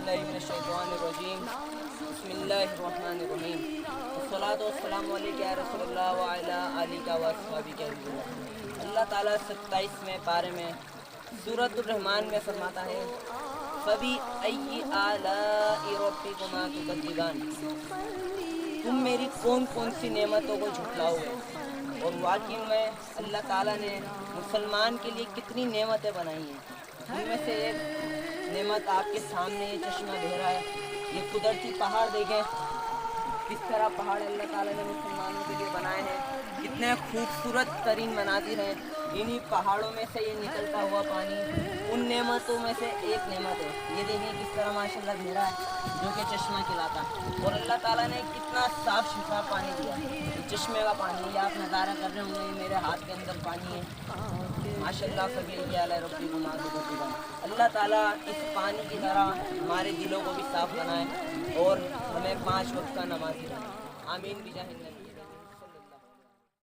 बिल्लाहि मिनश्शैतानिर्रजीम बिस्मिल्लाहिर्रहमानिर्रहीम वस्सलातु वस्सलामु अलैका या रसूलल्लाह व अला आलिका व अस्हाबिका अजमईन। अल्लाह ताला 27वें पारे में सूरतुर रहमान में फरमाता है फबी अय्यि आलाइ रब्बिकुमा तुकज़्ज़िबान, तुम मेरी कौन कौन सी नेमतों को झुटलाओगे। और वाकई में अल्लाह ताला ने मुसलमान के लिए कितनी नेमतें बनाई हैं। उनमें से एक नेमत आपके सामने ये चश्मा बह रहा है, ये कुदरती पहाड़ देखें किस तरह पहाड़ अल्लाह ताला ने मुसलमानों के लिए बनाए हैं, कितने खूबसूरत तरीन मनाज़िर हैं। इन्हीं पहाड़ों में से ये निकलता हुआ पानी उन नेमतों में से एक नेमत है। ये देखिए किस तरह माशाल्लाह बह रहा है जो कि चश्मा कहलाता है। और अल्लाह ताला ने कितना साफ़ शिफाफ पानी दिया। ये चश्मे का पानी ये आप नज़ारा कर रहे होंगे, ये मेरे हाथ के अंदर पानी है माशाल्लाह। फबी आला रब्बिकुमा तुकज़्ज़िबान। अल्लाह ताला इस पानी की तरह हमारे दिलों को भी साफ़ बनाए और हमें 5 वक्त का नमाज़ी बनाए। आमीन बिजाहिन नबी।